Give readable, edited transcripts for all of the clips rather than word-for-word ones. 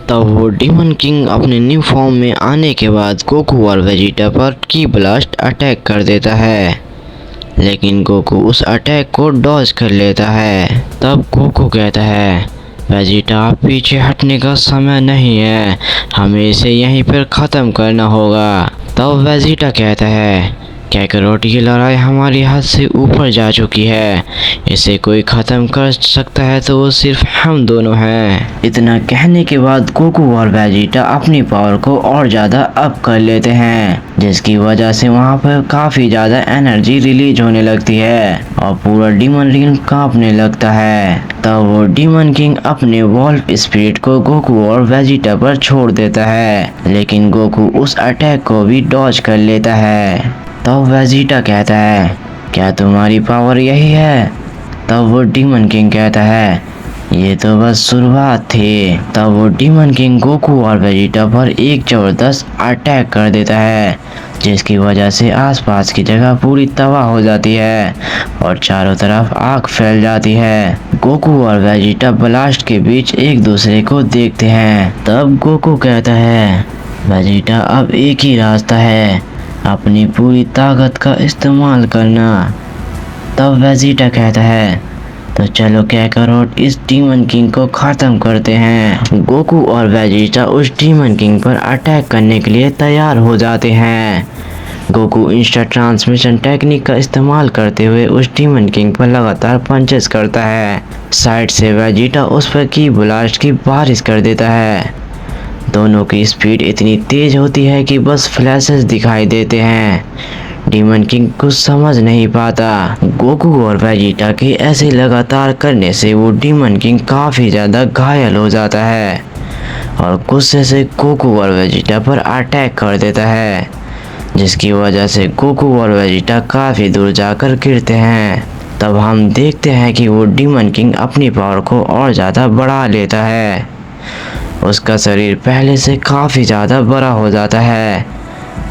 तब वो demon king अपने न्यू फॉर्म में आने के बाद गोकू और वेजिटा पर की ब्लास्ट अटैक कर देता है, लेकिन गोकू उस अटैक को डॉज कर लेता है। तब गोकू कहता है, वेजिटा पीछे हटने का समय नहीं है, हमें इसे यहीं पर ख़त्म करना होगा। तब वेजिटा कहता है, काकारोट की लड़ाई हमारी हद से ऊपर जा चुकी है, इसे कोई ख़त्म कर सकता है तो वो सिर्फ हम दोनों हैं। इतना कहने के बाद गोकू और वेजिटा अपनी पावर को और ज़्यादा अप कर लेते हैं, जिसकी वजह से वहाँ पर काफ़ी ज़्यादा एनर्जी रिलीज होने लगती है और पूरा डीमन रिल्म कांपने लगता है। तब वो डीमन किंग अपने वॉल्फ स्पिरिट को गोकू और वेजिटा पर छोड़ देता है, लेकिन गोकू उस अटैक को भी डॉज कर लेता है। तब वेजिटा कहता है, क्या तुम्हारी पावर यही है? तब वो डीमन किंग कहता है, ये तो बस शुरुआत थी। तब वो डीमन किंग गोकू और वेजिटा पर एक ज़बरदस्त अटैक कर देता है, जिसकी वजह से आसपास की जगह पूरी तबाह हो जाती है और चारों तरफ आग फैल जाती है। गोकू और वेजिटा ब्लास्ट के बीच एक दूसरे को देखते हैं। तब गोकू कहता है, वेजिटा अब एक ही रास्ता है, अपनी पूरी ताकत का इस्तेमाल करना। तब वेजिटा कहता है, तो चलो काकारोट इस डीमन किंग को ख़त्म करते हैं। गोकू और वेजिटा उस डीमन किंग पर अटैक करने के लिए तैयार हो जाते हैं। गोकू इंस्टा ट्रांसमिशन टेक्निक का इस्तेमाल करते हुए उस डीमन किंग पर लगातार पंचेस करता है। साइड से वेजिटा उस पर की ब्लास्ट की बारिश कर देता है। दोनों की स्पीड इतनी तेज होती है कि बस फ्लैशेस दिखाई देते हैं। डीमन किंग कुछ समझ नहीं पाता। गोकू और वेजिटा के ऐसे लगातार करने से वो डीमन किंग काफ़ी ज़्यादा घायल हो जाता है और गुस्से से गोकू और वेजिटा पर अटैक कर देता है, जिसकी वजह से गोकू और वेजिटा काफ़ी दूर जाकर गिरते हैं। तब हम देखते हैं कि वो डीमन किंग अपनी पावर को और ज़्यादा बढ़ा लेता है। उसका शरीर पहले से काफ़ी ज़्यादा बड़ा हो जाता है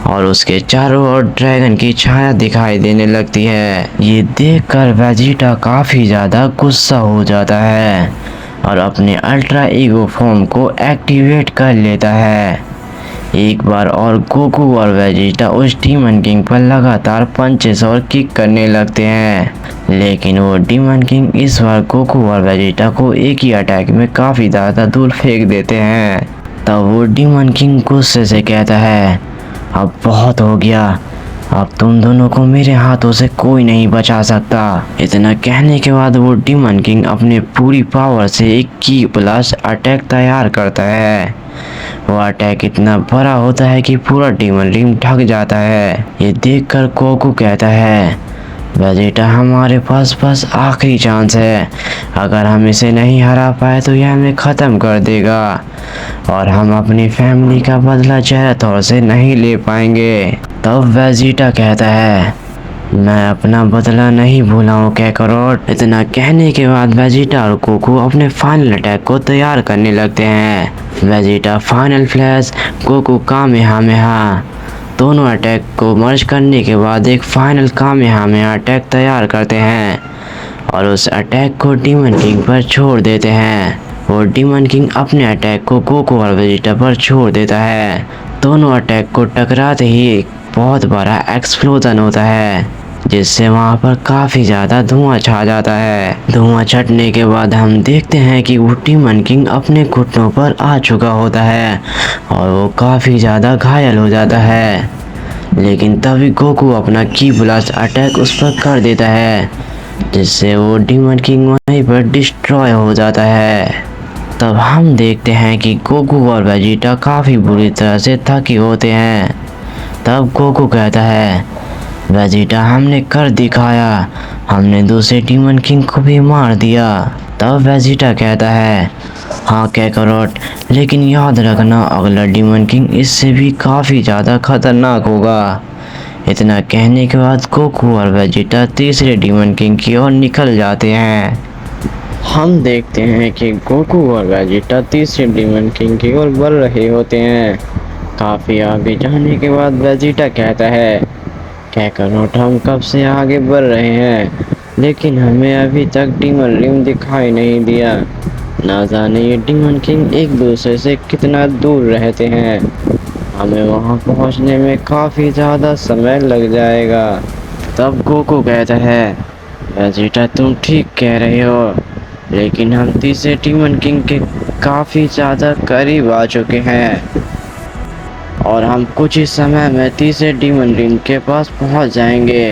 और उसके चारों ओर ड्रैगन की छाया दिखाई देने लगती है। ये देखकर वेजिटा काफ़ी ज़्यादा गुस्सा हो जाता है और अपने अल्ट्रा ईगो फॉर्म को एक्टिवेट कर लेता है। एक बार और गोकू और वेजिटा उस डीमन किंग पर लगातार पंचेस और किक करने लगते हैं, लेकिन वो डीमन किंग इस बार गोकू और वेजिटा को एक ही अटैक में काफ़ी ज़्यादा दूर फेंक देते हैं। तब वो डीमन किंग गुस्से से कहता है, अब बहुत हो गया, अब तुम दोनों को मेरे हाथों से कोई नहीं बचा सकता। इतना कहने के बाद वो डीमन किंग अपने पूरी पावर से एक की ब्लास्ट अटैक तैयार करता है। वो अटैक इतना बड़ा होता है कि पूरा डीमन रिम ढक जाता है। ये देखकर गोकू कहता है, वेजिटा हमारे पास बस आखिरी चांस है, अगर हम इसे नहीं हरा पाए तो यह हमें ख़त्म कर देगा और हम अपनी फैमिली का बदला ज़ेराथोर से नहीं ले पाएंगे। तब वेजिटा कहता है, मैं अपना बदला नहीं भूला हूँ काकारोट। इतना कहने के बाद वेजिटा और गोकू अपने फाइनल अटैक को तैयार करने लगते हैं। Vegeta final flash, Goku Kamehameha. दोनों अटैक को मर्ज करने के बाद एक फाइनल कामेहामेहा अटैक तैयार करते हैं और उस अटैक को डीमन किंग पर छोड़ देते हैं। वो डीमन किंग अपने अटैक को गोकू और वेजिटा पर छोड़ देता है। दोनों अटैक को टकराते ही एक बहुत बड़ा एक्सप्लोजन होता है, जिससे वहाँ पर काफ़ी ज़्यादा धुआं छा जाता है। धुआं छटने के बाद हम देखते हैं कि वो डीमन किंग अपने घुटनों पर आ चुका होता है और वो काफ़ी ज़्यादा घायल हो जाता है, लेकिन तभी गोकू अपना की ब्लास्ट अटैक उस पर कर देता है, जिससे वो डीमन किंग वहीं पर डिस्ट्रॉय हो जाता है। तब हम देखते हैं कि गोकू और वेजिटा काफ़ी बुरी तरह से थके होते हैं। तब गोकू कहता है, वेजिटा हमने कर दिखाया, हमने दूसरे डीमन किंग को भी मार दिया। तब वेजिटा कहता है, हाँ काकारोट, लेकिन याद रखना अगला डीमन किंग इससे भी काफ़ी ज़्यादा खतरनाक होगा। इतना कहने के बाद गोकू और वेजिटा तीसरे डीमन किंग की ओर निकल जाते हैं। हम देखते हैं कि गोकू और वेजिटा तीसरे डीमन किंग की ओर बढ़ रहे होते हैं। काफ़ी आगे जाने के बाद वेजिटा कहता है, काकारोट हम कब से आगे बढ़ रहे हैं, लेकिन हमें अभी तक डीमन रिम दिखाई नहीं दिया। ना जाने ये डीमन किंग एक दूसरे से कितना दूर रहते हैं। हमें वहां पहुंचने में काफ़ी ज़्यादा समय लग जाएगा। तब गोकू कहता है, वेजिटा तुम ठीक कह रहे हो, लेकिन हम तीसरे डीमन किंग के काफ़ी ज़्यादा करीब आ चुके हैं और हम कुछ ही समय में तीसरे डीमन किंग के पास पहुंच जाएंगे।